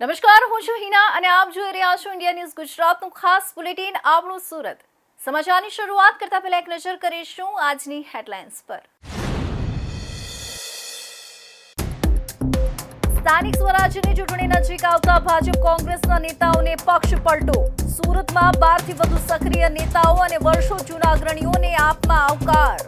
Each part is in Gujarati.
નમસ્કાર, હું છું હિના અને આપ જોઈ રહ્યા છો ઇન્ડિયા ન્યૂઝ ગુજરાતનું ખાસ બુલેટિન આપણું સુરત. સમાચારની શરૂઆત કરતા પહેલા એક નજર કરીશું આજની હેડલાઇન્સ પર. સ્થાનિક સ્વરાજ્યની ચૂંટણી નજીક આવતા ભાજપ કોંગ્રેસના નેતાઓને પક્ષ પલટો. સુરતમાં 12 થી વધુ સક્રિય નેતાઓ અને વર્ષો જૂના અગ્રણીઓને આપમાં આવકાર.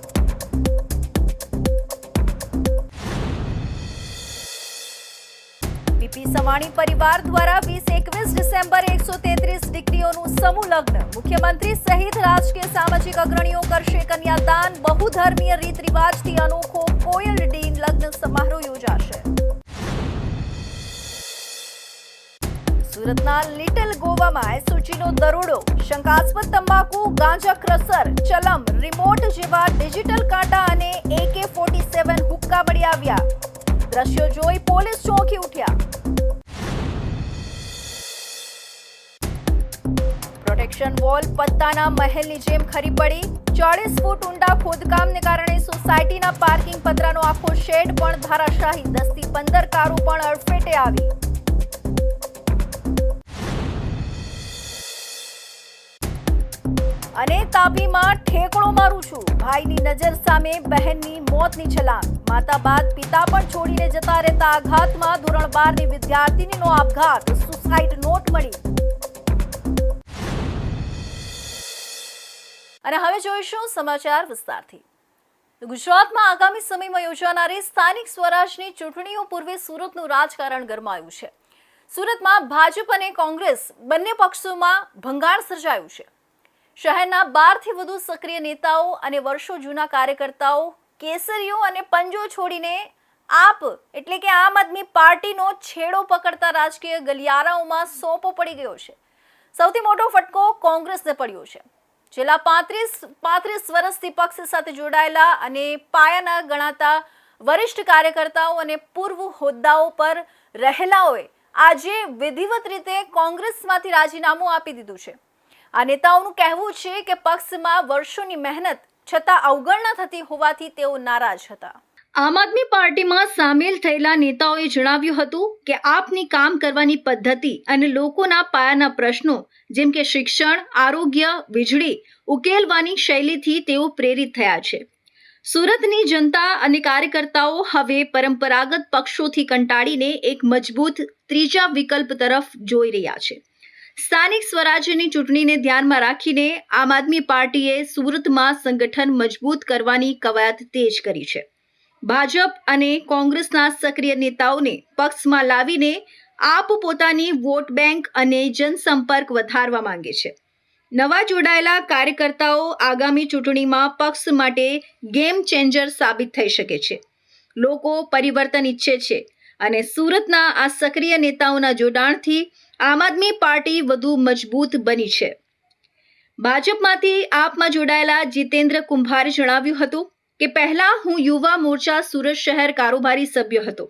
પીપી સવાણી પરિવાર દ્વારા 20-21 ડિસેમ્બરે 133 દીકરીઓનું સમૂહ લગ્ન. મુખ્યમંત્રી સહિત રાજકીય સામાજિક અગ્રણીઓ કરશે કન્યાદાન. બહુધર્મીય રીત રિવાજથી અનોખો કોયલ ડીન લગ્ન સમારોહ યોજાશે. સુરતના લિટલ ગોવામાં એસઓજીનો દરોડો. શંકાસ્પદ તંબાકુ, ગાંજા ક્રશર, ચલમ, રિમોટ જેવા ડિજિટલ કાંટા અને AK-47 હુક્કા મળી આવ્યા. દ્રશ્યો જોઈ પોલીસ ચોંકી ઉઠ્યા. પ્રોટેક્શન વોલ પત્તાના મહેલની જેમ ખરી પડી. 40 ફૂટ ઊંડા ખોદકામને કારણે સોસાયટીના પાર્કિંગ પતરાનો આખો શેડ પણ ધરાશાયી. 10 થી 15 કારો પણ અડફેટે આવી. અને તાપીમાં ઠેકડો મારું છું. ભાઈની નજર સામે બહેનની મોતની છલાંગ. માતા બાદ પિતા પણ છોડીને જતા રહેતા આઘાતમાં ધોરણ 12ની વિદ્યાર્થીનીનો આપઘાત. સુસાઇડ નોટ મળી. અને હવે જોઈશું સમાચાર વિસ્તારથી. ગુજરાતમાં આગામી સમયમાં યોજાનારી સ્થાનિક સ્વરાજની ચૂંટણીઓ પૂર્વે સુરતનું રાજકારણ ગરમાયું છે. સુરતમાં ભાજપ અને કોંગ્રેસ બંને પક્ષોમાં ભંગાણ સર્જાયું છે. શહેરના 12 થી વધુ સક્રિય નેતાઓ અને વર્ષો જૂના કાર્યકર્તાઓ કેસરીઓ અને પંજો છોડીને એટલે કે આમ આદમી પાર્ટીનો છેડો પકડતા રાજકીય ગલિયારાઓમાં સોંપો પડી ગયો છે. સૌથી મોટો ફટકો કોંગ્રેસને પડ્યો છે. છેલ્લા 35 વર્ષથી પક્ષ સાથે જોડાયેલા અને પાયાના ગણાતા વરિષ્ઠ કાર્યકર્તાઓ અને પૂર્વ હોદ્દાઓ પર રહેલાઓએ આજે વિધિવત રીતે કોંગ્રેસમાંથી રાજીનામું આપી દીધું છે. આ નેતાઓનું કહેવું છે કે પક્ષમાં વર્ષોની મહેનત છતાં અવગણના થતી હોવાથી તેઓ નારાજ હતા. આમ આદમી પાર્ટીમાં સામેલ થયેલા નેતાઓએ જણાવ્યું હતું કે આપની કામ કરવાની પદ્ધતિ અને લોકોના પાયાના પ્રશ્નો જેમ કે શિક્ષણ, આરોગ્ય, વીજળી ઉકેલવાની શૈલીથી તેઓ પ્રેરિત થયા છે. સુરતની જનતા અને કાર્યકર્તાઓ હવે પરંપરાગત પક્ષોથી કંટાળીને એક મજબૂત ત્રીજા વિકલ્પ તરફ જોઈ રહ્યા છે. સ્થાનિક સ્વરાજ્યની ચૂંટણીને ધ્યાનમાં રાખીને આમ આદમી પાર્ટીએ સુરતમાં સંગઠન મજબૂત કરવાની કવાયત તેજ કરી છે. ભાજપ અને કોંગ્રેસના સક્રિય નેતાઓને પક્ષમાં લાવીને આપ પોતાની વોટ બેંક અને જનસંપર્ક વધારવા માંગે છે. નવા જોડાયેલા કાર્યકર્તાઓ આગામી ચૂંટણીમાં પક્ષ માટે ગેમ ચેન્જર સાબિત થઈ શકે છે. લોકો પરિવર્તન ઈચ્છે છે અને સુરતના આ સક્રિય નેતાઓના જોડાણથી આમ આદમી પાર્ટી વધુ મજબૂત બની છે. ભાજપમાંથી આપમાં જોડાયેલા જીતેન્દ્ર કુંભારે જણાવ્યું હતું કે પહેલા હું યુવા મોરચા સુરત શહેર કારોબારી સભ્ય હતો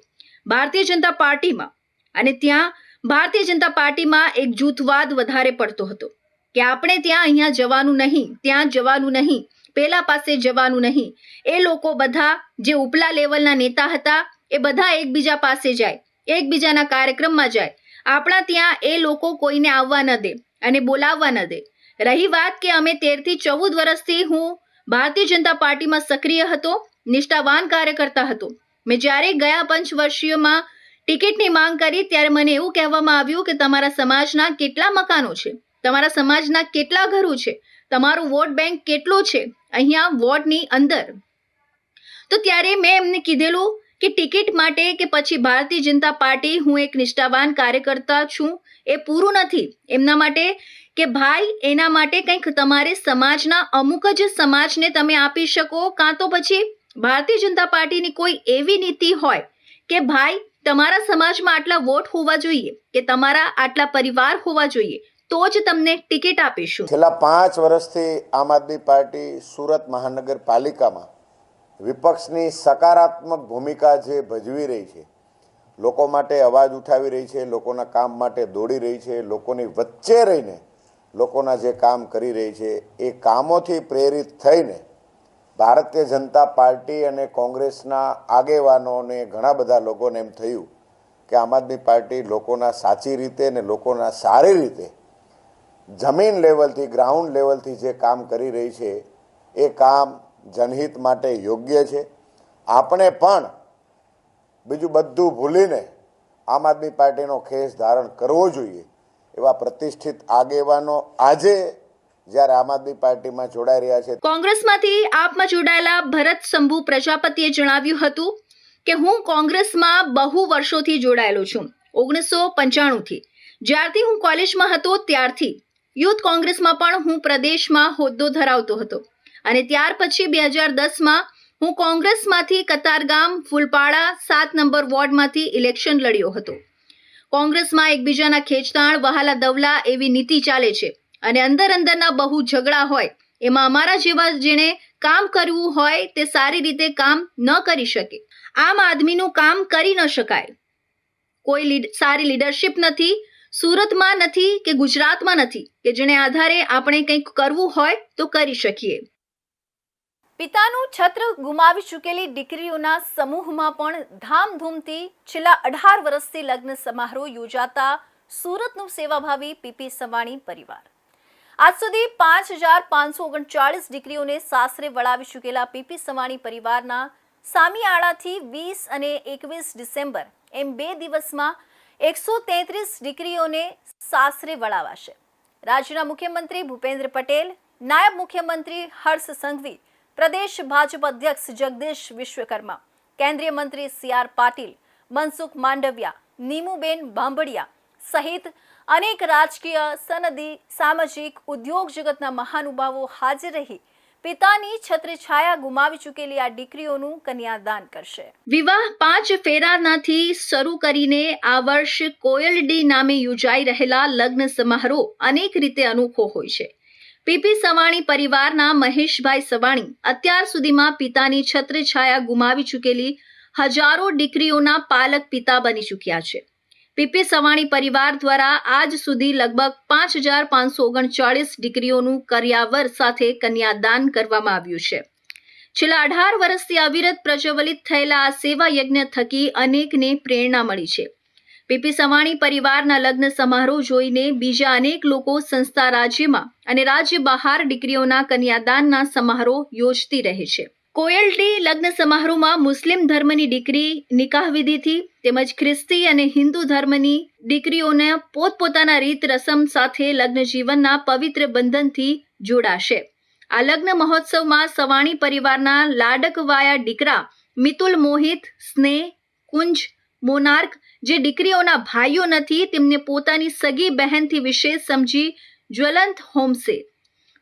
ભારતીય જનતા પાર્ટીમાં, અને ત્યાં ભારતીય જનતા પાર્ટીમાં એક જૂથવાદ વધારે પડતો હતો કે આપણે અહીંયા જવાનું નહીં, ત્યાં જવાનું નહીં, પેલા પાસે જવાનું નહીં. એ લોકો બધા જે ઉપલા લેવલના નેતા હતા એ બધા એકબીજા પાસે જાય, એકબીજાના કાર્યક્રમમાં જાય. આપણા ત્યાં એ લોકો કોઈને આવવા ન દે અને બોલાવવા ન દે. રહી વાત કે અમે 13 થી 14 વર્ષથી હું ભારતીય જનતા પાર્ટીમાં સક્રિય હતો, નિષ્ઠાવાન કાર્યકર્તા હતો. મેં જ્યારે ગયા પંચવર્ષીયમાં ટિકિટની માંગ કરી ત્યારે મને એવું કહેવામાં આવ્યું કે તમારા સમાજના કેટલા મકાનો છે, તમારા સમાજના કેટલા ઘરો છે, તમારું વોટ બેંક કેટલો છે અહીંયા વોર્ડની અંદર. તો ત્યારે મેં એમને કીધેલું કે ટિકિટ માટે કે પછી ભારતીય જનતા પાર્ટી હું એક નિષ્ઠાવાન કાર્યકર્તા છું એ પૂરું નથી એમના માટે, કે ભાઈ એના માટે કંઈક તમારે સમાજના અમુક જ સમાજને તમે આપી શકો, કાં તો પછી ભારતીય જનતા પાર્ટીની કોઈ એવી નીતિ હોય કે ભાઈ તમારા સમાજમાં આટલા વોટ હોવા જોઈએ કે તમારા આટલા પરિવાર હોવા જોઈએ તો જ તમને ટિકિટ આપીશું. છેલ્લા 5 વર્ષથી આમ આદમી પાર્ટી સુરત મહાનગરપાલિકામાં વિપક્ષની સકારાત્મક ભૂમિકા જે ભજવી રહી છે, લોકો માટે અવાજ ઉઠાવી રહી છે, લોકોના કામ માટે દોડી રહી છે, લોકોની વચ્ચે રહીને લોકોના જે કામ કરી રહી છે એ કામોથી પ્રેરિત થઈને ભારતીય જનતા પાર્ટી અને કોંગ્રેસના આગેવાનોને ઘણા બધા લોકોને એમ થયું કે આમ આદમી પાર્ટી લોકોના સાચી રીતે અને લોકોના સારી રીતે જમીન લેવલથી ગ્રાઉન્ડ લેવલથી જે કામ કરી રહી છે એ કામ જનહિત માટે યોગ્ય છે. આપણે પણ બીજું બધું ભૂલીને આમ આદમી પાર્ટીનો ખેસ ધારણ કરવો જોઈએ એવા પ્રતિષ્ઠિત આગેવાનો આજે જ્યારે આમ આદમી પાર્ટીમાં જોડાઈ રહ્યા છે. કોંગ્રેસમાંથી આપમાં જોડાયેલા ભરત શંભુ પ્રજાપતિએ જણાવ્યું હતું કે હું કોંગ્રેસમાં બહુ વર્ષોથી જોડાયેલો છું. 1995થી જ્યારથી હું કોલેજમાં હતો ત્યારથી યુથ કોંગ્રેસમાં પણ હું પ્રદેશમાં હોદ્દો ધરાવતો હતો અને ત્યાર પછી 2010માં હું કોંગ્રેસમાંથી કતારગામ ફૂલપાડા 7 નંબર વોર્ડમાંથી ઇલેક્શન લડ્યો હતો. કોંગ્રેસમાં એકબીજાના ખેંચતાણ વહાલા દવલા એવી નીતિ ચાલે છે અને અંદરના બહુ ઝઘડા હોય એમાં અમારા જેવા જેણે કામ કરવું હોય તે સારી રીતે કામ ન કરી શકે. આમ આદમીનું કામ કરી ન શકાય. કોઈ સારી લીડરશિપ નથી, સુરતમાં નથી કે ગુજરાતમાં નથી કે જેને આધારે આપણે કંઈક કરવું હોય તો કરી શકીએ. પિતાનું છત્ર ગુમાવી ચૂકેલી દીકરીઓના સમૂહમાં પણ ધામધૂમથી છેલ્લા 18 વર્ષથી લગ્ન સમારોહ યોજાતા સુરતનું સેવાભાવી પીપી સવાણી પરિવાર. આજ સુધી 5539 દીકરીઓને સાસરે વળાવી ચૂકેલા પીપી સવાણી પરિવારના સામિયાળાથી 20 અને 21 ડિસેમ્બર એમ 2 દિવસમાં 133 દીકરીઓને સાસરે વળાવાશે. રાજ્યના મુખ્યમંત્રી ભૂપેન્દ્ર પટેલ, નાયબ મુખ્યમંત્રી હર્ષ સંઘવી, પ્રદેશ ભાજપ અધ્યક્ષ જગદીશ વિશ્વકર્મા, કેન્દ્રીય મંત્રી CR પાટીલ, મનસુખ માંડવિયા, નીમુબેન બાંભડિયા સહિત અનેક રાજકીય, સનદી, સામાજિક, ઉદ્યોગ જગતના મહાનુભાવો હાજર રહી પિતાની છત્રછાયા ગુમાવી ચૂકેલી આ દીકરીઓનું કન્યાદાન કરશે. વિવાહ 5 ફેરાનાથી શરૂ કરીને આ વર્ષ કોયલડી નામે યોજાઈ રહેલા લગ્ન સમારોહ અનેક રીતે અનોખો હોય છે. પીપી સવાણી પરિવારના મહેશભાઈ સવાણી અત્યાર સુધીમાં પિતાની છત્રછાયા ગુમાવી ચૂકેલી હજારો દીકરીઓના પાલક પિતા બની ચૂક્યા છે. પીપી સવાણી પરિવાર દ્વારા આજ સુધી લગભગ 5539 દીકરીઓનું કર્યાવર સાથે કન્યાદાન કરવામાં આવ્યું છે. છેલ્લા 18 વર્ષથી અવિરત પ્રજ્વલિત થયેલા આ સેવા યજ્ઞ થકી અનેકને પ્રેરણા મળી છે. પીપી સવાણી પરિવારના લગ્ન સમારોહ જોઈને બીજા અનેક લોકો સંસ્થા રાજ્યમાં અને રાજ્ય બહાર દીકરીઓના કન્યાદાનના સમારોહ યોજતી રહે છે. કોયલટી લગ્ન સમારોહમાં મુસ્લિમ ધર્મની દીકરી નિકાહ વિધિથી તેમજ ખ્રિસ્તી અને હિન્દુ ધર્મની દીકરીઓને પોતપોતાના રીત રસમ સાથે લગ્ન જીવનના પવિત્ર બંધનથી જોડાશે. આ લગ્ન મહોત્સવમાં સવાણી પરિવારના લાડકવાયા દીકરા મિતુલ મોહિત, સ્નેહ, કુંજ, મોનાર્ક જે દીકરીઓના ભાઈઓ નથી તેમને પોતાની સગી બહેનથી વિશેષ સમજી જ્વલંત હોમશે.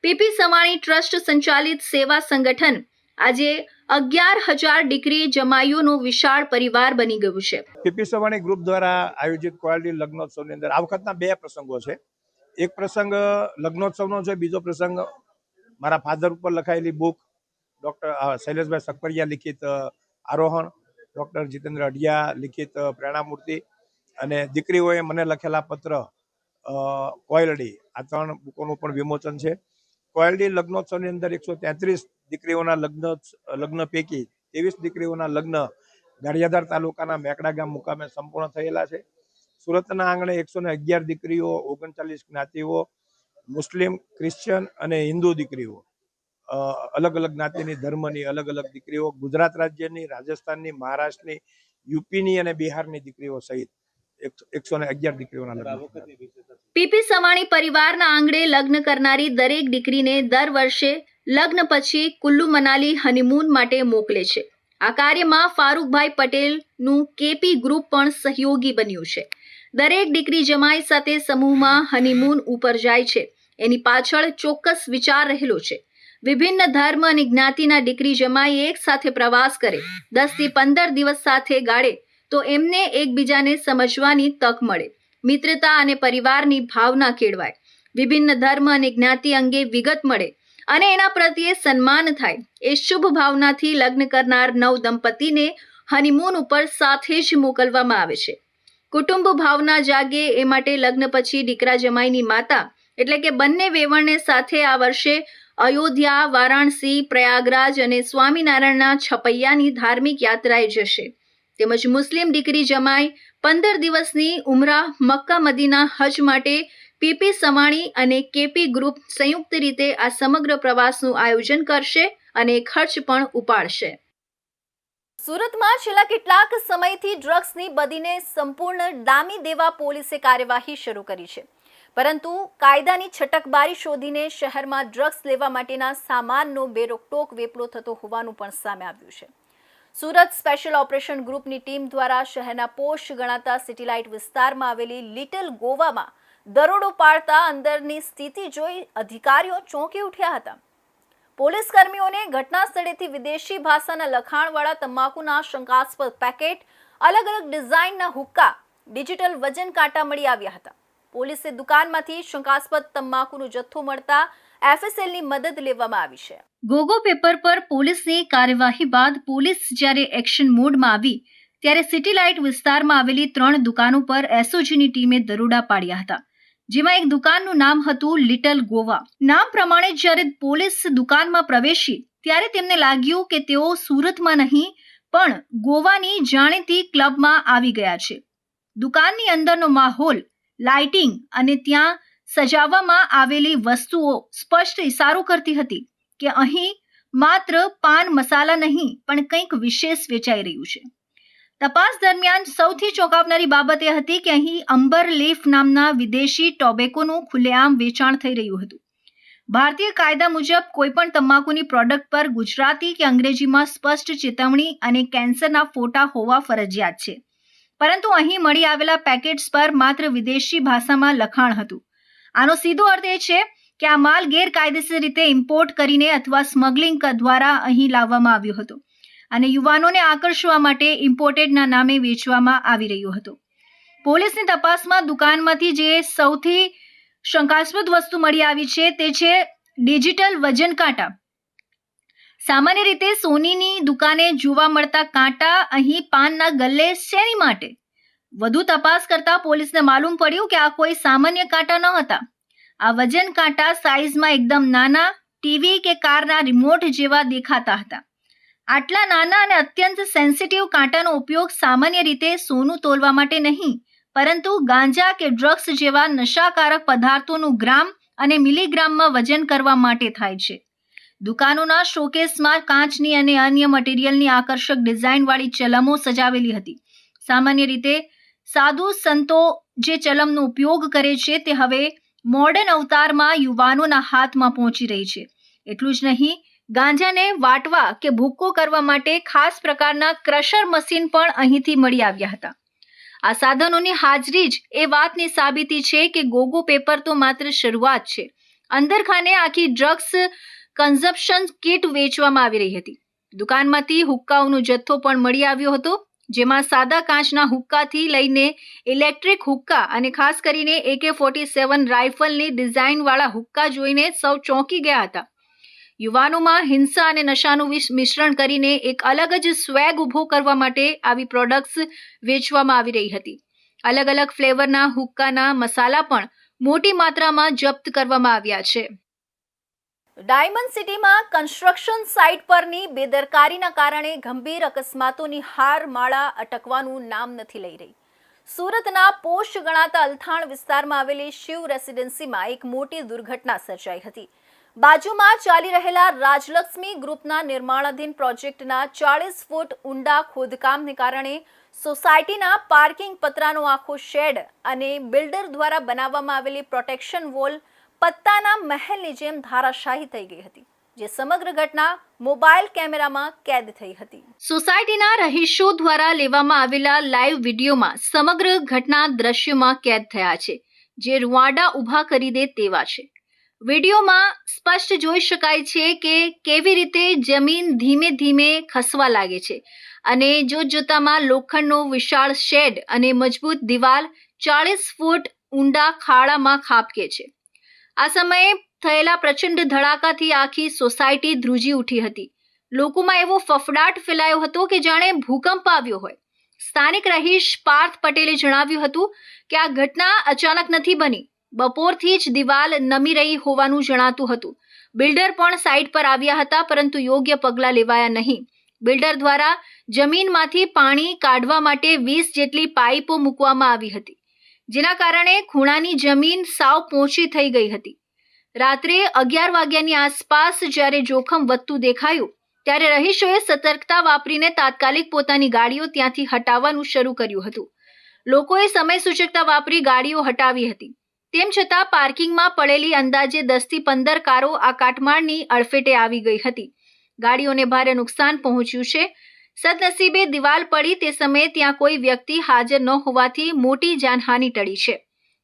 પીપી સવાણી ટ્રસ્ટ સંચાલિત સેવા સંગઠન આજે 11,000 દીકરી જમાઈઓનો વિશાળ પરિવાર બની ગયું છે. પીપી સવાણી ગ્રુપ દ્વારા આયોજિત કોયલટી લગ્નોત્સવની અંદર આ વખતના 2 પ્રસંગો છે. એક પ્રસંગ લગ્નોત્સવનો છે, બીજો પ્રસંગ મારા ફાધર ઉપર લખાયેલી બુક ડૉક્ટર શૈલેષભાઈ સકપરિયા લિખિત આરોહણ, ડૉક્ટર જીતેન્દ્ર અઢિયા લિખિત પ્રેરણામૂર્તિ અને દીકરીઓએ મને લખેલા પત્ર કોયલડી, આ 3 બુકોનું પણ વિમોચન છે. કોયલડી લગ્નોત્સવની અંદર 133 દીકરીઓના લગ્ન પૈકી 23 દીકરીઓના લગ્ન ગારિયાધાર તાલુકાના મેકડા ગામ મુકામે સંપૂર્ણ થયેલા છે. સુરતના આંગણે 111 દીકરીઓ, 39 જ્ઞાતિઓ, મુસ્લિમ, ક્રિશ્ચિયન અને હિન્દુ દીકરીઓ, અલગ અલગ જ્ઞાતિની, ધર્મની અલગ અલગ દીકરીઓ, ગુજરાત રાજ્યની, રાજસ્થાનની, મહારાષ્ટ્રની, યુપીની અને બિહારની દીકરીઓ સહિત 111 દીકરીઓના લગ્ન. પીપી સવાણી પરિવારના આંગણે લગ્ન કરનારી દરેક દીકરીને દર વર્ષે લગ્ન પછી કુલ્લુ મનાલી હનીમૂન માટે મોકલે છે. આ કાર્યમાં ફારૂકભાઈ પટેલનું કેપી ગ્રુપ પણ સહયોગી બન્યું છે. દરેક દીકરી જમાઈ સાથે સમૂહમાં હનીમૂન ઉપર જાય છે એની પાછળ ચોક્કસ વિચાર રહેલો છે. વિભિન્ન ધર્મ અને જ્ઞાતિના દીકરી જમાઈ એક સાથે પ્રવાસ કરે, 10 થી 15 દિવસ સાથે ગાળે તો એમને એકબીજાને સમજવાની તક મળે, મિત્રતા અને પરિવારની ભાવના કેળવાય, વિભિન્ન ધર્મ અને જ્ઞાતિ અંગે વિગત મળે અને એના પ્રત્યે સન્માન થાય. એ શુભ ભાવનાથી લગ્ન કરનાર નવ દંપતીને હનીમૂન ઉપર સાથે જ મોકલવામાં આવે છે. કુટુંબ ભાવના જાગે એ માટે લગ્ન પછી દીકરા જમાઈની માતા એટલે કે બંને વેવણને સાથે આ વર્ષે અયોધ્યા, વારાણસી, પ્રયાગરાજ અને સ્વામિનારાયણના છપૈયાની ધાર્મિક યાત્રાએ જશે. તેમજ મુસ્લિમ દીકરી જમાઈ 15 દિવસની ઉમરા મક્કા મદીના હજ માટે પીપી સવાણી અને કેપી ગ્રુપ સંયુક્ત રીતે આ સમગ્ર પ્રવાસનું આયોજન કરશે અને ખર્ચ પણ ઉપાડશે. સુરતમાં છેલ્લા કેટલાક સમયથી ડ્રગ્સની બદીને સંપૂર્ણ ડામી દેવા પોલીસે કાર્યવાહી શરૂ કરી છે, પરંતુ કાયદાની છટકબારી શોધીને શહેરમાં ડ્રગ્સ લેવા માટેના સામાનનો બેરોકટોક વેપલો થતો હોવાનું પણ સામે આવ્યું છે. સુરત સ્પેશિયલ ઓપરેશન ગ્રુપની ટીમ દ્વારા શહેરના પોશ ગણાતા સિટીલાઇટ વિસ્તારમાં આવેલી લિટલ ગોવામાં દરોડો પાડતા અંદરની સ્થિતિ જોઈ અધિકારીઓ ચોંકી ઉઠ્યા હતા. પોલીસ કર્મીઓને ઘટના સ્થળેથી વિદેશી ભાષાના લખાણવાળા તમાકુના શંકાસ્પદ પેકેટ, અલગ અલગ ડિઝાઇનના હુક્કા, ડિજિટલ વજન કાંટા મળી આવ્યા હતા. પોલીસે દુકાનમાંથી શંકાસ્પદ તમાકુનો જથ્થો મળતા એફએસએલની મદદ લેવામાં આવી છે. ગોગો પેપર પર પોલીસની કાર્યવાહી બાદ પોલીસ જ્યારે એક્શન મોડમાં આવી ત્યારે સિટીલાઇટ વિસ્તારમાં આવેલી 3 દુકાનો પર એસઓજીની ટીમે દરોડા પાડ્યા હતા, જેમાં એક દુકાનનું નામ હતું લિટલ ગોવા. નામ પ્રમાણે જ્યારે પોલીસ દુકાનમાં પ્રવેશી ત્યારે તેમને લાગ્યું કે તેઓ સુરતમાં નહીં પણ ગોવાની જાણીતી ક્લબમાં આવી ગયા છે. દુકાનની અંદરનો માહોલ, લાઇટિંગ અને ત્યાં સજાવવામાં આવેલી વસ્તુઓ સ્પષ્ટ ઇશારો કરતી હતી કે અહીં માત્ર પાન મસાલા નહીં પણ કંઈક વિશેષ વેચાઈ રહ્યું છે. તપાસ દરમિયાન સૌથી ચોંકાવનારી બાબત એ હતી કે અહીં અંબર લીફ નામના વિદેશી ટોબેકોનું ખુલ્લેઆમ વેચાણ થઈ રહ્યું હતું. ભારતીય કાયદા મુજબ કોઈપણ તમાકુની પ્રોડક્ટ પર ગુજરાતી કે અંગ્રેજીમાં સ્પષ્ટ ચેતવણી અને કેન્સરના ફોટા હોવા ફરજિયાત છે, પરંતુ અહીં મળી આવેલા પેકેટ્સ પર માત્ર વિદેશી ભાષામાં લખાણ હતું. આનો સીધો અર્થ એ છે કે આ માલ ગેરકાયદેસર રીતે ઇમ્પોર્ટ કરીને અથવા સ્મગલિંગ દ્વારા અહીં લાવવામાં આવ્યો હતો અને યુવાનોને આકર્ષવા માટે ઇમ્પોર્ટેડના નામે વેચવામાં આવી રહ્યો હતો. પોલીસની તપાસમાં દુકાનમાંથી જે સૌથી શંકાસ્પદ વસ્તુ મળી આવી છે તે છે ડિજિટલ વજન કાંટા. સામાન્ય રીતે સોનીની દુકાને જોવા મળતા કાંટા અહીં પાનના ગલ્લે શેની માટે? વધુ તપાસ કરતા પોલીસને માલુમ પડ્યું કે આ કોઈ સામાન્ય કાંટા ન હતા. આ વજન કાંટા સાઇઝમાં એકદમ નાના, ટીવી કે કારના રિમોટ જેવા દેખાતા હતા. આટલા નાના અને અત્યંત સેન્સિટિવ કાંટાનો ઉપયોગ સામાન્ય રીતે સોનું તોલવા માટે નહીં, પરંતુ ગાંજા કે ડ્રગ્સ જેવા નશાકારક પદાર્થોનું ગ્રામ અને મિલીગ્રામમાં વજન કરવા માટે થાય છે. દુકાનોના શોકેસમાં કાચની અને અન્ય મટીરિયલની આકર્ષક ડિઝાઇનવાળી ચલમો સજાવેલી હતી. સામાન્ય રીતે સાધુ સંતો જે ચલમનો ઉપયોગ કરે છે તે હવે મોડર્ન અવતારમાં યુવાનોના હાથમાં પહોંચી રહી છે. એટલું જ નહીં, ગાંજાને વાટવા કે ભૂક્કો કરવા માટે ખાસ પ્રકારના ક્રશર મશીન પણ અહીંથી મળી આવ્યા હતા. આ સાધનોની હાજરી જ એ વાતની સાબિતી છે કે ગોગો પેપર તો માત્ર શરૂઆત છે. અંદરખાને આખી ડ્રગ્સ કન્ઝમ્પશન કિટ વેચવામાં આવી રહી હતી. દુકાનમાંથી હુક્કાઓનો જથ્થો પણ મળી આવ્યો હતો, જેમાં સાદા કાચના હુક્કાથી લઈને ઇલેક્ટ્રિક હુક્કા અને ખાસ કરીને AK-47 રાઇફલની ડિઝાઇનવાળા હુક્કા જોઈને સૌ ચોંકી ગયા હતા. યુવાનોમાં હિંસા અને નશાનું મિશ્રણ કરીને એક અલગ જ સ્વેગ ઊભો કરવા માટે આવી પ્રોડક્ટ્સ વેચવામાં આવી રહી હતી. અલગ અલગ ફ્લેવરના હુક્કાના મસાલા પણ મોટી માત્રામાં જપ્ત કરવામાં આવ્યા છે. ડાયમંડ સિટીમાં કન્સ્ટ્રક્શન સાઇટ પરની બેદરકારીના કારણે ગંભીર અકસ્માતોની હારમાળા અટકવાનું નામ નથી લઈ રહી. સુરતના પોશ ગણાતા અલથાણ વિસ્તારમાં આવેલી શિવ રેસિડેન્સીમાં એક મોટી દુર્ઘટના સર્જાઈ હતી. બાજુમાં ચાલી રહેલા રાજલક્ષ્મી ગ્રુપના નિર્માણાધીન પ્રોજેક્ટના 40 ફૂટ ઊંડા ખોદકામને કારણે સોસાયટીના પાર્કિંગ પતરાનો આખો શેડ અને બિલ્ડર દ્વારા બનાવવામાં આવેલી પ્રોટેક્શન વોલ પત્તાના મહેલની જેમ ધારાશાહી થઈ ગઈ હતી, જે સમગ્ર ઘટના મોબાઈલ કેમેરામાં કેદ થઈ હતી. સોસાયટીના રહીશો દ્વારા લેવામાં આવેલા લાઈવ વિડીયોમાં સમગ્ર ઘટના દ્રશ્યોમાં કેદ થયા છે, જે રૂવાડા ઊભા કરી દે તેવા છે. વિડીયોમાં સ્પષ્ટ જોઈ શકાય છે કે કેવી રીતે જમીન ધીમે ધીમે ખસવા લાગે છે અને જોતજોતામાં લોખંડનો વિશાળ શેડ અને મજબૂત દિવાલ 40 ફૂટ ઊંડા ખાડામાં ખાબકે છે. આ સમયે થયેલા પ્રચંડ ધડાકાથી આખી સોસાયટી ધ્રુજી ઉઠી હતી. લોકોમાં એવો ફફડાટ ફેલાયો હતો કે જાણે ભૂકંપ આવ્યો હોય. સ્થાનિક રહીશ પાર્થ પટેલે જણાવ્યું હતું કે આ ઘટના અચાનક નથી બની. બપોરથી જ દિવાલ નમી રહી હોવાનું જણાતું હતું. બિલ્ડર પણ સાઇટ પર આવ્યા હતા, પરંતુ યોગ્ય પગલાં લેવાયા નહીં. બિલ્ડર દ્વારા જમીનમાંથી પાણી કાઢવા માટે 20 જેટલી પાઇપો મૂકવામાં આવી હતી, જેના કારણે ખૂણાની જમીન સાવ પોચી થઈ ગઈ હતી. રાત્રે 11 વાગ્યાની આસપાસ જ્યારે જોખમ વધતું દેખાયું ત્યારે રહીશોએ સતર્કતા વાપરીને તાત્કાલિક પોતાની ગાડીઓ ત્યાંથી હટાવવાનું શરૂ કર્યું હતું. લોકોએ સમય સૂચકતા વાપરી ગાડીઓ હટાવી હતી. તેમ છતાં પાર્કિંગમાં પડેલી અંદાજે 10 થી 15 કારો આ કાટમાળની અડફેટે આવી ગઈ હતી. ગાડીઓને ભારે નુકસાન પહોંચ્યું છે. સદનસીબે દિવાલ પડી તે સમયે ત્યાં કોઈ વ્યક્તિ હાજર ન હોવાથી મોટી જાનહાનિ ટળી છે.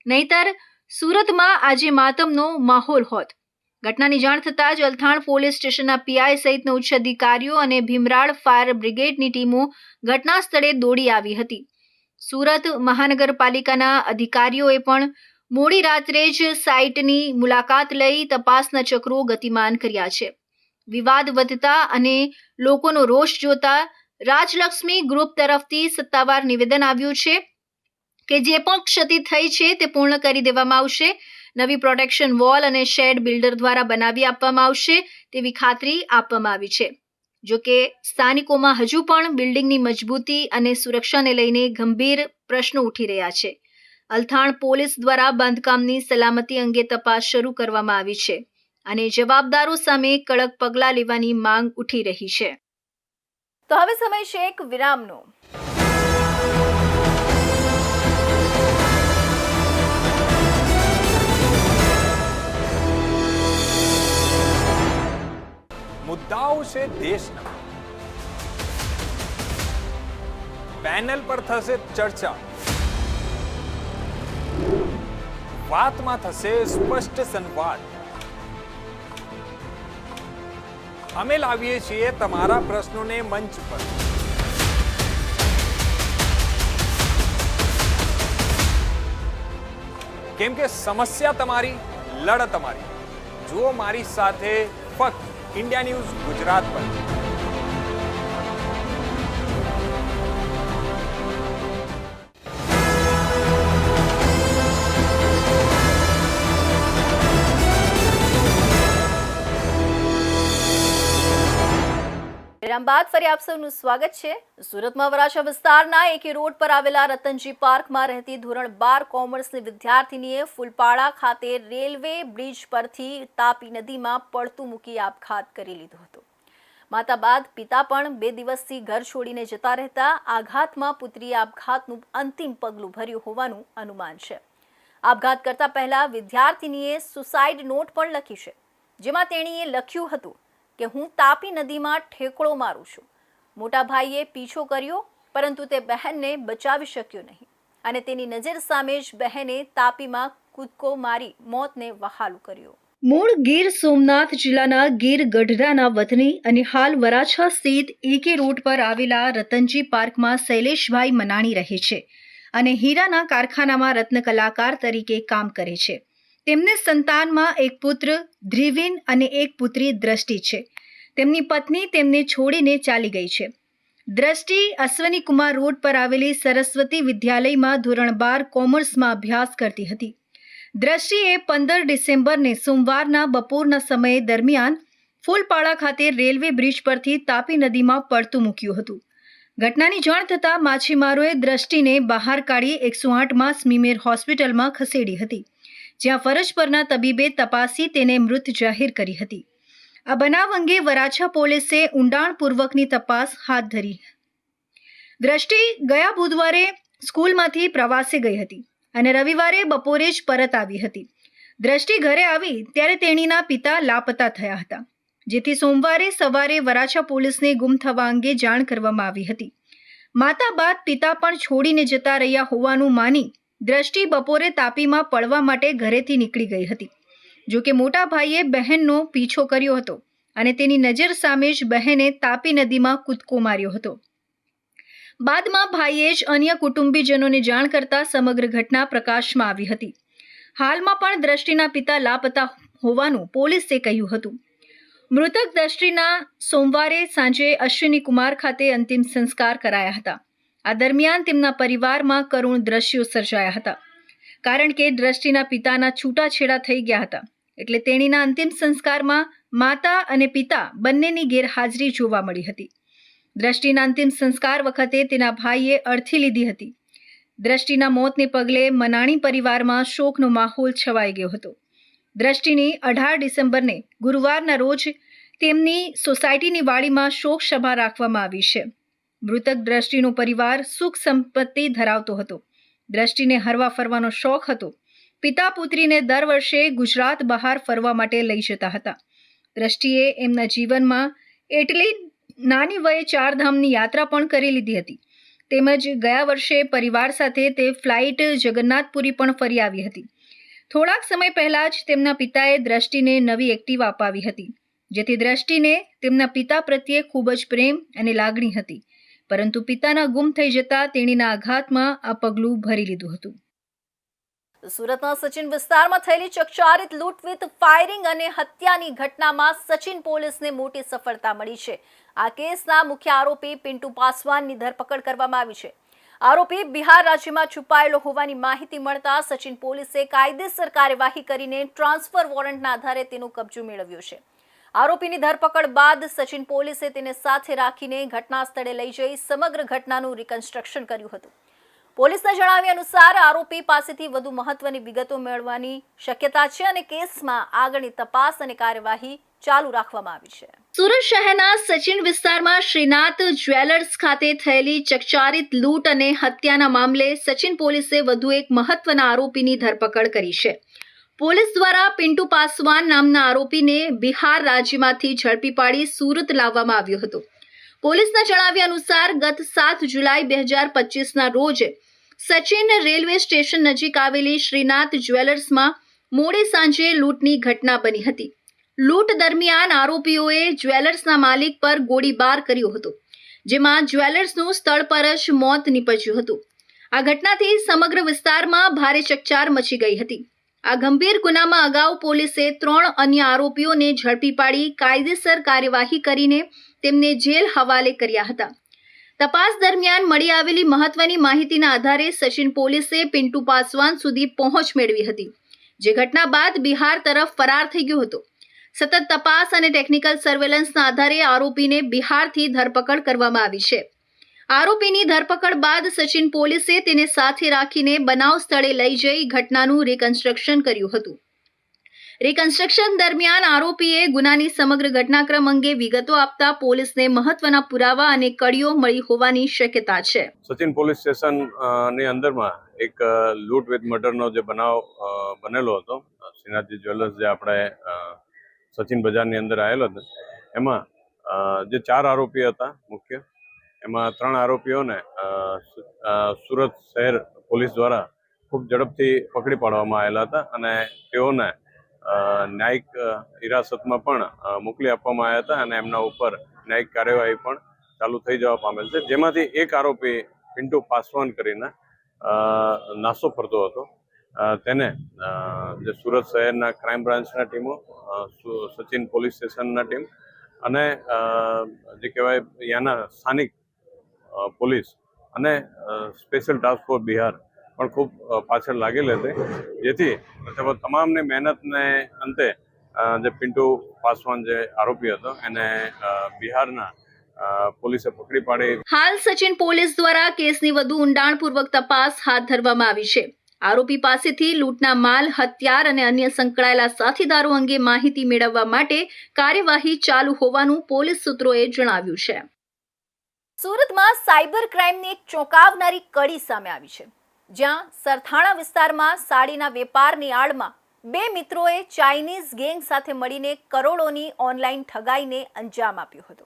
નહીતર સુરતમાં આજે માતમનો માહોલ હોત. ઘટનાની જાણ થતાં જ અલથાણ પોલીસ સ્ટેશનના પીઆઈ સહિતના ઉચ્ચ અધિકારીઓ અને ભીમરાડ ફાયર બ્રિગેડની ટીમો ઘટના સ્થળે દોડી આવી હતી. સુરત મહાનગરપાલિકાના અધિકારીઓએ પણ મોડી રાત્રે જ સાઇટની મુલાકાત લઈ તપાસના ચક્રો ગતિમાન કર્યા છે. વિવાદ વધતા અને લોકોનો રોષ જોતા રાજલક્ષ્મી ગ્રુપ તરફથી સત્તાવાર નિવેદન આવ્યું છે કે જે પણ ક્ષતિ થઈ છે તે પૂર્ણ કરી દેવામાં આવશે. નવી પ્રોટેક્શન વોલ અને શેડ બિલ્ડર દ્વારા બનાવી આપવામાં આવશે તેવી ખાતરી આપવામાં આવી છે. જો કે સ્થાનિકોમાં હજુ પણ બિલ્ડિંગની મજબૂતી અને સુરક્ષાને લઈને ગંભીર પ્રશ્નો ઉઠી રહ્યા છે. અલથાણ પોલીસ દ્વારા બાંધકામની સલામતી અંગે તપાસ શરૂ કરવામાં આવી છે અને જવાબદારો સામે કડક પગલાં લેવાની માંગ ઉઠી રહી છે. તો હવે સમય છે એક વિરામનો. મુદ્દાઓ છે દેશના, પેનલ પર થશે ચર્ચા, વાતમાં થશે સ્પષ્ટ સંવાદ. અમે લાવીએ છીએ તમારા પ્રશ્નોને મંચ પર. કેમ કે સમસ્યા તમારી, લડત તમારી. જુઓ મારી સાથે ફક્ત इंडिया न्यूज गुजरात पर. વિરામ બાદ ફરી આપ સૌનું સ્વાગત છે. સુરતમાં વરાછા વિસ્તારના એકે રોડ પર આવેલા રતનજી પાર્કમાં રહેતી ધોરણ 12 કોમર્સની વિદ્યાર્થીનીએ ફૂલપાડા ખાતે રેલવે બ્રિજ પરથી તાપી નદીમાં પડતું મૂકી આપઘાત કરી લીધો હતો. માતા બાદ પિતા પણ 2 દિવસથી ઘર છોડીને જતા રહેતા આઘાતમાં પુત્રીએ આપઘાતનું અંતિમ પગલું ભર્યું હોવાનું અનુમાન છે. આપઘાત કરતા પહેલા વિદ્યાર્થીનીએ સુસાઇડ નોટ પણ લખી છે, જેમાં તેણીએ લખ્યું હતું કે હું તાપી નદીમાં ઠેકડો મારું છું. મોટા ભાઈએ પીછો કર્યો પરંતુ તે બહેનને બચાવી શક્યો નહીં અને તેની નજર સામે જ બહેને તાપીમાં કૂદકો મારી મોતને વહાલું કર્યો. મૂળ ગીર સોમનાથ જિલ્લાના ગીર ગઢડાના વતની અને હાલ વરાછા સ્થિત એકે રોડ પર આવેલા રતનજી પાર્કમાં શૈલેષભાઈ મનાણી રહે છે અને હીરાના કારખાનામાં રત્ન કલાકાર તરીકે કામ કરે છે. તેમને સંતાનમાં એક પુત્ર ધ્રુવિન અને એક પુત્રી દ્રષ્ટિ છે. તેમની પત્ની તેમને છોડીને ચાલી ગઈ છે. દ્રષ્ટિ અશ્વની કુમાર રોડ પર આવેલી સરસ્વતી વિદ્યાલયમાં ધોરણ 12 કોમર્સમાં અભ્યાસ કરતી હતી. દ્રષ્ટિએ 15 ડિસેમ્બરને સોમવારના બપોરના સમય દરમિયાન ફૂલપાડા ખાતે રેલવે બ્રિજ પરથી તાપી નદીમાં પડતું મૂક્યું હતું. ઘટનાની જાણ થતાં માછીમારોએ દ્રષ્ટિને બહાર કાઢી 108માં સ્મીમેર હોસ્પિટલમાં ખસેડી હતી, જ્યાં ફરજ પરના તબીબે તપાસી તેને મૃત જાહેર કરી હતી. આ બનાવ અંગે વરાછા પોલીસે ઊંડાણપૂર્વકની તપાસ હાથ ધરી. દ્રષ્ટિ ગયા બુધવારે સ્કૂલમાંથી પ્રવાસે ગઈ હતી અને રવિવારે બપોરે જ પરત આવી હતી. દ્રષ્ટિ ઘરે આવી ત્યારે તેણીના પિતા લાપતા થયા હતા, જેથી સોમવારે સવારે વરાછા પોલીસને ગુમ થવા અંગે જાણ કરવામાં આવી હતી. માતા બાદ પિતા પણ છોડીને જતા રહ્યા હોવાનું માની દ્રષ્ટિ બપોરે તાપીમાં પડવા માટે ઘરેથી નીકળી ગઈ હતી. જો કે મોટા ભાઈએ બહેનનો પીછો કર્યો હતો અને તેની નજર સામે જ બહેને તાપી નદીમાં કૂદકો માર્યો હતો. બાદમાં ભાઈએ જ અન્ય કુટુંબીજનોને જાણ કરતા સમગ્ર ઘટના પ્રકાશમાં આવી હતી. હાલમાં પણ દ્રષ્ટિના પિતા લાપતા હોવાનું પોલીસે કહ્યું હતું. મૃતક દ્રષ્ટિના સોમવારે સાંજે અશ્વિની કુમાર ખાતે અંતિમ સંસ્કાર કરાયા હતા. આ દરમિયાન તેમના પરિવારમાં કરુણ દ્રશ્યો સર્જાયા હતા, કારણ કે દ્રષ્ટિના પિતાના છૂટાછેડા થઈ ગયા હતા. એટલે તેણીના અંતિમ સંસ્કારમાં માતા અને પિતા બંનેની ગેરહાજરી જોવા મળી હતી. દ્રષ્ટિના અંતિમ સંસ્કાર વખતે તેના ભાઈએ અર્થી લીધી હતી. દ્રષ્ટિના મોતને પગલે મનાણી પરિવારમાં શોકનો માહોલ છવાઈ ગયો હતો. દ્રષ્ટિની 18 ડિસેમ્બરને ગુરુવારના રોજ તેમની સોસાયટીની વાડીમાં શોક સભા રાખવામાં આવી છે. મૃતક દ્રષ્ટિનો પરિવાર સુખ સંપત્તિ ધરાવતો હતો. દ્રષ્ટિને હરવા ફરવાનો શોખ હતો. પિતા પુત્રીને દર વર્ષે ગુજરાત બહાર ફરવા માટે લઈ જતા હતા. દ્રષ્ટિએ એમના જીવનમાં એટલી નાની વયે 4 ધામની યાત્રા પણ કરી લીધી હતી. તેમજ ગયા વર્ષે પરિવાર સાથે તે ફ્લાઇટ જગન્નાથપુરી પણ ફરી આવી હતી. થોડાક સમય પહેલા જ તેમના પિતાએ દ્રષ્ટિને નવી એક્ટિવા અપાવી હતી, જેથી દ્રષ્ટિને તેમના પિતા પ્રત્યે ખૂબ જ પ્રેમ અને લાગણી હતી. પરંતુ પિતાના ગુમ થઈ જતા તેણીના આઘાતમાં આ પગલું ભરી લીધું હતું. સુરતના સચિન વિસ્તારમાં થયેલી ચકચારિત લૂંટ વિથ ફાયરિંગ અને હત્યાની ઘટનામાં સચિન પોલીસને મોટી સફળતા મળી છે. આ કેસના મુખ્ય આરોપી પિન્ટુ પાસવાનની ધરપકડ કરવામાં આવી છે. આરોપી બિહાર રાજ્યમાં છુપાયેલો હોવાની માહિતી મળતા સચિન પોલીસે કાયદેસર કાર્યવાહી કરીને ટ્રાન્સફર વોરંટના આધારે તેનો કબજો મેળવ્યો છે. આરોપીની ધરપકડ બાદ સચિન પોલીસે તેને સાથે રાખીને ઘટના સ્થળે લઈ જઈ સમગ્ર ઘટનાનું રિકન્સ્ટ્રક્શન કર્યું હતું. પોલીસના જણાવ્યા અનુસાર આરોપી પાસેથી વધુ મહત્વની વિગતો મેળવવાની શક્યતા છે અને કેસમાં આગળની તપાસ અને કાર્યવાહી ચાલુ રાખવામાં આવી છે. સુરત શહેરના સચિન વિસ્તારમાં શ્રીનાથ જ્વેલર્સ ખાતે થયેલી ચકચારિત લૂંટ અને હત્યાના મામલે સચિન પોલીસે વધુ એક મહત્વના આરોપીની ધરપકડ કરી છે. પોલીસ દ્વારા પિન્ટુ પાસવાન નામના આરોપીને બિહાર રાજ્યમાંથી ઝડપી પાડી સુરત લાવવામાં આવ્યો હતો. પોલીસના જણાવ્યા અનુસાર ગત 7 જુલાઈ 2025ના રોજ સચિન રેલવે સ્ટેશન નજીક આવેલી શ્રીનાથ જ્વેલર્સમાં મોડે સાંજે લૂંટની ઘટના બની હતી. લૂંટ દરમિયાન આરોપીઓએ જ્વેલર્સના માલિક પર ગોળીબાર કર્યો હતો, જેમાં જ્વેલર્સનું સ્થળ પર જ મોત નીપજ્યું હતું. આ ઘટનાથી સમગ્ર વિસ્તારમાં ભારે ચકચાર મચી ગઈ હતી. આ ગંભીર ગુનામાં અગાઉ પોલીસે 3 અન્ય આરોપીઓને ઝડપી પાડી કાયદેસર કાર્યવાહી કરીને તેમને જેલ હવાલે કર્યા હતા. તપાસ દરમિયાન મળી આવેલી મહત્વની માહિતીના આધારે સચિન પોલીસે પિન્ટુ પાસવાન સુધી પહોંચ મેળવી હતી, જે ઘટના બાદ બિહાર તરફ ફરાર થઈ ગયો હતો. સતત તપાસ અને ટેકનિકલ સર્વેલન્સના આધારે આરોપીને બિહારથી ધરપકડ કરવામાં આવી છે. આરોપીની ધરપકડ બાદ સચિન પોલીસે તેને સાથે રાખીને બનાવ સ્થળે લઈ જઈ ઘટનાનું રિકન્સ્ટ્રક્શન કર્યું હતું. રિકન્સ્ટ્રક્શન દરમિયાન આરોપીએ ગુનાની સમગ્ર ઘટનાક્રમ અંગે વિગતો આપતા પોલીસને મહત્વના પુરાવા અને કડીઓ મળી હોવાની શક્યતા છે. સચિન પોલીસ સ્ટેશન ની અંદરમાં એક લૂંટ વિથ મર્ડરનો જે બનાવ બનેલો હતો, શ્રીનાથજી જ્વેલર્સ જે આપણે સચિન બજારની અંદર આવેલો હતો, એમાં જે 4 આરોપી હતા મુખ્ય, એમાં 3 આરોપીઓને સુરત શહેર પોલીસ દ્વારા ખૂબ ઝડપથી પકડી પાડવામાં આવેલા હતા અને તેઓને ન્યાયિક હિરાસતમાં પણ મોકલી આપવામાં આવ્યા હતા અને એમના ઉપર ન્યાયિક કાર્યવાહી પણ ચાલુ થઈ જવા પામેલ છે. જેમાંથી એક આરોપી પિન્ટુ પાસવાન કરીને નાસ્તો ફરતો હતો. તેને જે સુરત શહેરના ક્રાઇમ બ્રાન્ચના ટીમો, સચિન પોલીસ સ્ટેશનના ટીમ અને જે કહેવાય ત્યાંના સ્થાનિક પોલીસ અને સ્પેશિયલ ટાસ્ક ફોર્સ બિહાર પણ ખૂબ પાછળ લાગેલી હતી, જેથી તમામની મહેનતને અંતે જે પિન્ટુ પાસવાન જે આરોપી હતો એને બિહારના પોલીસે પકડી પાડી. હાલ સચિન પોલીસ દ્વારા કેસની વધુ ઊંડાણપૂર્વક તપાસ હાથ ધરવામાં આવી છે. આરોપી પાસેથી લૂંટના માલ, હથિયાર અને અન્ય સંકળાયેલા સાથીદારો અંગે માહિતી મેળવવા માટે કાર્યવાહી ચાલુ હોવાનું પોલીસ સૂત્રોએ જણાવ્યું છે. સુરતમાં સાયબર ક્રાઇમની એક ચોંકાવનારી કડી સામે આવી છે, જ્યાં સરથાણા વિસ્તારમાં સાડીના વેપારની આડમાં 2 મિત્રોએ ચાઇનીઝ ગેંગ સાથે મળીને કરોડોની ઓનલાઈન ઠગાઈને અંજામ આપ્યો હતો.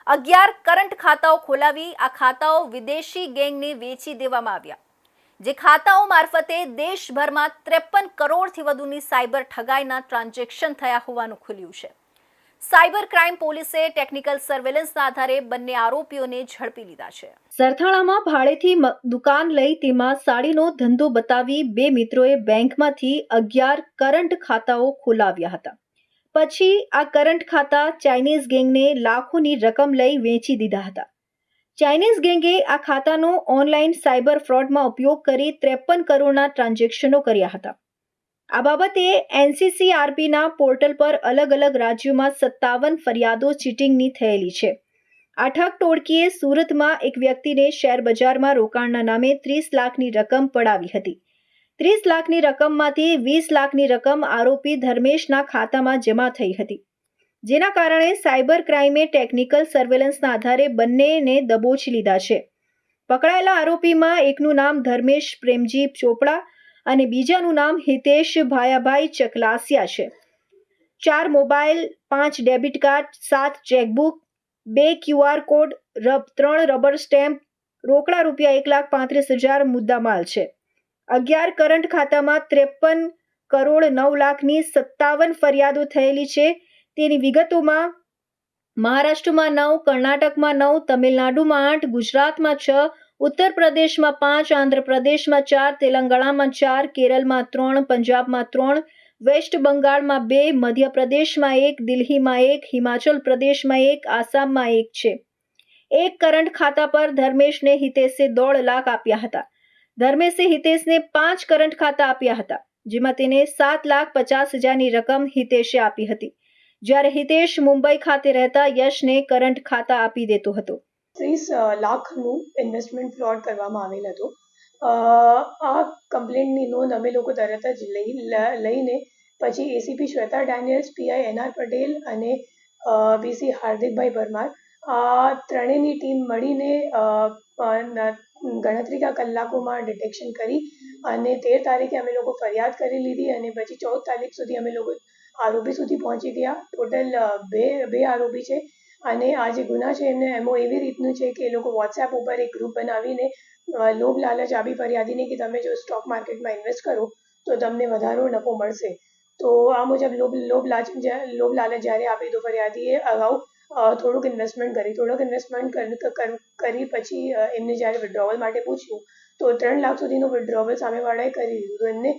11 કરંટ ખાતાઓ ખોલાવી આ ખાતાઓ વિદેશી ગેંગને વેચી દેવામાં આવ્યા, જે ખાતાઓ મારફતે દેશભરમાં 53 કરોડથી વધુની સાયબર ઠગાઈના ટ્રાન્ઝેક્શન થયા હોવાનું ખુલ્યું છે. સાયબર ક્રાઇમ પોલીસે ટેકનિકલ સર્વેલન્સના આધારે બંને આરોપીઓને ઝડપી લીધા છે. સરથાણામાં ભાડેથી દુકાન લઈ તેમાં સાડીનો ધંધો બતાવી 2 મિત્રોએ બેંકમાંથી 11 કરંટ ખાતાઓ ખોલાવ્યા હતા. પછી આ કરંટ ખાતા ચાઇનીઝ ગેંગને લાખોની રકમ લઈ વેચી દીધા હતા. ચાઇનીઝ ગેંગે આ ખાતાનો ઓનલાઈન સાયબર ફ્રોડમાં ઉપયોગ કરી 53 કરોડના ટ્રાન્ઝેક્શનો કર્યા હતા. આ બાબતે NCCRPના પોર્ટલ પર અલગ અલગ રાજ્યોમાં 57 ફરિયાદો ચીટિંગની થયેલી છે. આ ઠગ ટોળકીએ સુરતમાં એક વ્યક્તિને શેર બજારમાં રોકાણના નામે 30 લાખની રકમ પડાવી હતી. 30 લાખની રકમમાંથી 20 લાખની રકમ આરોપી ધર્મેશના ખાતામાં જમા થઈ હતી, જેના કારણે સાયબર ક્રાઇમે ટેકનિકલ સર્વેલન્સના આધારે બંનેને દબોચી લીધા છે. પકડાયેલા આરોપીમાં એકનું નામ ધર્મેશ પ્રેમજી ચોપડા અને બીજાનું નામ હિતેશ ભાયાભાઈ ચકલાસિયા છે. 4 mobile, 5 debit card, 7 chequebook, 2 QR code, 3 rubber stamp, રોકડા રૂપિયા 1,35,000 મુદ્દામાલ છે. 11 કરંટ ખાતામાં 53 કરોડ 9 લાખની 57 ફરિયાદો થયેલી છે. તેની વિગતોમાં મહારાષ્ટ્રમાં 9, કર્ણાટકમાં 9, તમિલનાડુમાં 8, ગુજરાતમાં 6, ઉત્તર પ્રદેશમાં 5, આંધ્રપ્રદેશમાં 4, તેલંગાણામાં 4, કેરળમાં 3, પંજાબમાં 3, વેસ્ટ બંગાળમાં 2, મધ્યપ્રદેશમાં 1, દિલ્હીમાં 1, હિમાચલ પ્રદેશમાં 1, આસામમાં 1 છે. એક કરંટ ખાતા પર ધર્મેશને હિતેશે 1.5 લાખ આપ્યા હતા. ધર્મેશે હિતેશને 5 કરંટ ખાતા આપ્યા હતા, જેમાં તેને 7,50,000ની રકમ હિતેશે આપી હતી, જ્યારે હિતેશ મુંબઈ ખાતે રહેતા યશને કરંટ ખાતા આપી દેતો હતો. 30 લાખનું ઇન્વેસ્ટમેન્ટ ફ્રોડ કરવામાં આવેલ હતો. આ કમ્પ્લેન્ટની નોંધ અમે લોકો તરત જ લઈને પછી ACP Shweta Daniels, PI NR Patel અને પીસી હાર્દિકભાઈ પરમાર આ ત્રણેયની ટીમ મળીને ગણતરીના કલાકોમાં ડિટેક્શન કરી અને 13 તારીખે અમે લોકો ફરિયાદ કરી લીધી અને પછી 14 તારીખ સુધી અમે લોકો આરોપી સુધી પહોંચી ગયા. ટોટલ બે આરોપી છે અને આ જે ગુના છે એમને એમો એવી રીતનું છે કે એ લોકો વોટ્સએપ ઉપર એક ગ્રુપ બનાવીને લોભ લાલચ આપી ફરિયાદીને કે તમે જો સ્ટોક માર્કેટમાં ઇન્વેસ્ટ કરો તો તમને વધારો નફો મળશે. તો આ મુજબ લોભ લાલચ જ્યારે આપી તો ફરિયાદીએ અગાઉ થોડુંક ઇન્વેસ્ટમેન્ટ કરી પછી એમને જ્યારે વિડ્રોવલ માટે પૂછ્યું તો 3 લાખ સુધીનું વિડ્રોવલ સામેવાળાએ કરી દીધું. તો એમને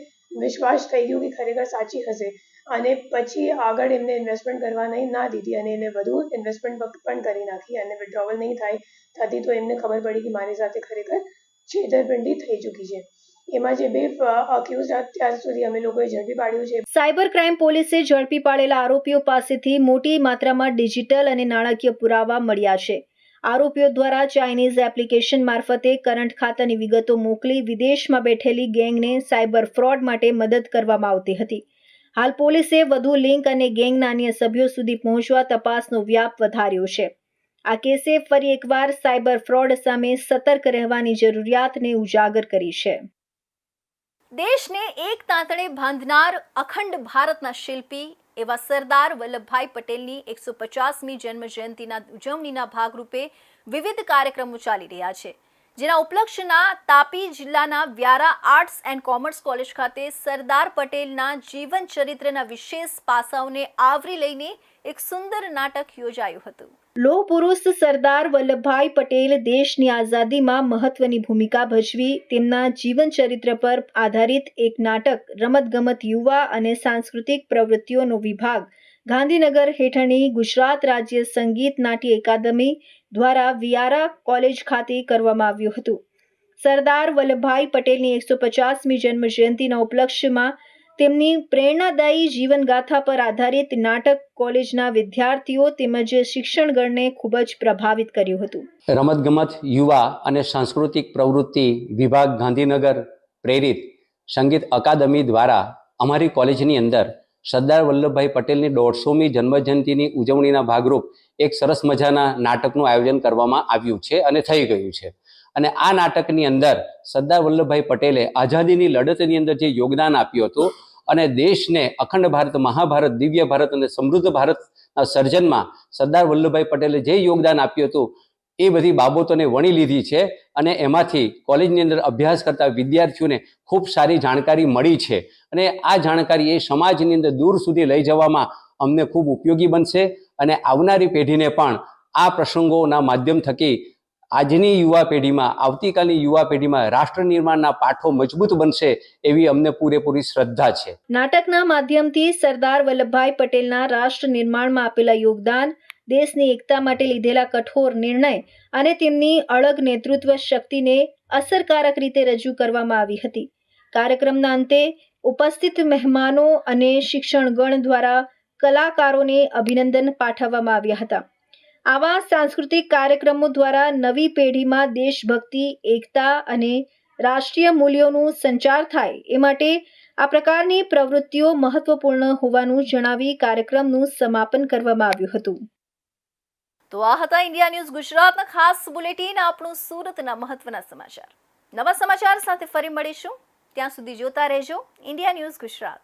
વિશ્વાસ થઈ ગયો કે ખરેખર સાચી હશે અને પછી આગળ એમને ઇન્વેસ્ટમેન્ટ કરવા ના દીધી અને એને વધુ ઇન્વેસ્ટમેન્ટ પણ કરી નાખી અને વિડ્રોવલ નહીં થતી તો એમને ખબર પડી કે મારી સાથે ખરેખર છેતરપિંડી થઈ ચૂકી છે. એમાં જે 2 અક્યુઝ અત્યાર સુધી અમે લોકોએ ઝડપી પાડ્યું છે. સાયબર ક્રાઇમ પોલીસે ઝડપી પાડેલા આરોપીઓ પાસેથી મોટી માત્રામાં ડિજિટલ અને નાણાકીય પુરાવા મળ્યા છે. આરોપીઓ દ્વારા ચાઇનીઝ એપ્લિકેશન મારફતે કરંટ ખાતાની વિગતો મોકલી વિદેશમાં બેઠેલી ગેંગને સાયબર ફ્રોડ માટે મદદ કરવામાં આવતી હતી. હાલ પોલીસે વધુ લિંક અને ગેંગના અન્ય સભ્યો સુધી પહોંચવા તપાસનો વ્યાપ વધાર્યો છે. આ કેસે ફરી એકવાર સાયબર ફ્રોડ સામે સતર્ક રહેવાની જરૂરિયાતને ઉજાગર કરી છે. દેશને એક તાંતણે બાંધનાર અખંડ ભારતના શિલ્પી એવા સરદાર વલ્લભભાઈ પટેલની 150મી જન્મ જયંતિના ઉજવણીના ભાગરૂપે વિવિધ કાર્યક્રમો ચાલી રહ્યા છે, જેના ઉપલક્ષ્યના તાપી જિલ્લાના Vyara arts and commerce college ખાતે સરદાર પટેલના જીવન ચરિત્રના વિશેષ પાસાઓને આવરી લઈને એક સુંદર નાટક યોજાયું હતું. લોહ પુરુષ સરદાર વલ્લભભાઈ પટેલ દેશની આઝાદીમાં મહત્વની ભૂમિકા ભજવી તેમના જીવન ચરિત્ર પર આધારિત એક નાટક રમતગમત યુવા અને સાંસ્કૃતિક પ્રવૃત્તિઓનો વિભાગ ગાંધીનગર હેઠળની ગુજરાત રાજ્ય સંગીત નાટ્ય એકાદમી દ્વારા વિયારા કોલેજ ખાતે કરવામાં આવ્યું હતું. સરદાર વલ્લભભાઈ પટેલની 150મી જન્મ જયંતિના ઉપલક્ષ્યમાં તેમની પ્રેરણાદાયી જીવનગાથા પર આધારિત નાટક કોલેજના વિદ્યાર્થીઓ તેમજ શિક્ષણગણને ખૂબ જ પ્રભાવિત કર્યું હતું. રમતગમત યુવા અને સાંસ્કૃતિક પ્રવૃત્તિ વિભાગ ગાંધીનગર પ્રેરિત સંગીત અકાદમી દ્વારા અમારી કોલેજની અંદર સરદાર વલ્લભભાઈ પટેલની 150મી જન્મજયંતિની ઉજવણીના ભાગરૂપ એક સરસ મજાના નાટકનું આયોજન કરવામાં આવ્યું છે અને થઈ ગયું છે. અને આ નાટકની અંદર સરદાર વલ્લભભાઈ પટેલે આઝાદીની લડતની અંદર જે યોગદાન આપ્યું હતું અને દેશને અખંડ ભારત, મહાભારત, દિવ્ય ભારત અને સમૃદ્ધ ભારતના સર્જનમાં સરદાર વલ્લભભાઈ પટેલે જે યોગદાન આપ્યું હતું એ બધી બાબતોને વણી લીધી છે અને એમાંથી કોલેજની અંદર અભ્યાસ કરતા વિદ્યાર્થીઓને ખૂબ સારી જાણકારી મળી છે અને આ જાણકારી એ સમાજની અંદર દૂર સુધી લઈ જવામાં અમને ખૂબ ઉપયોગી બનશે અને આવનારી પેઢીને પણ આ પ્રસંગોના માધ્યમ થકી આજની યુવા પેઢીમાં, આવતીકાલની યુવા પેઢીમાં રાષ્ટ્ર નિર્માણના પાઠો મજબૂત બનશે એવી અમને પૂરેપૂરી શ્રદ્ધા છે. નાટકના માધ્યમથી સરદાર વલ્લભભાઈ પટેલના રાષ્ટ્ર નિર્માણમાં આપેલા યોગદાન, દેશની એકતા માટે લીધેલા કઠોર નિર્ણય અને તેમની અળગ નેતૃત્વ શક્તિને અસરકારક રીતે રજૂ કરવામાં આવી હતી. કાર્યક્રમના અંતે ઉપસ્થિત મહેમાનો અને શિક્ષણગણ દ્વારા કલાકારોને અભિનંદન પાઠવવામાં આવ્યા હતા. આવા સાંસ્કૃતિક કાર્યક્રમો દ્વારા નવી પેઢીમાં દેશભક્તિ, એકતા અને રાષ્ટ્રીય મૂલ્યોનું સંચાર થાય એ માટે આ પ્રકારની પ્રવૃત્તિઓ મહત્વપૂર્ણ હોવાનું જણાવી કાર્યક્રમનું સમાપન કરવામાં આવ્યું હતું. તો આ હતા ઇન્ડિયા ન્યૂઝ ગુજરાતના ખાસ બુલેટિન, આપણું સુરતના મહત્વના સમાચાર. નવા સમાચાર સાથે ફરી મળીશું. ત્યાં સુધી જોતા રહેજો ઇન્ડિયા ન્યૂઝ ગુજરાત.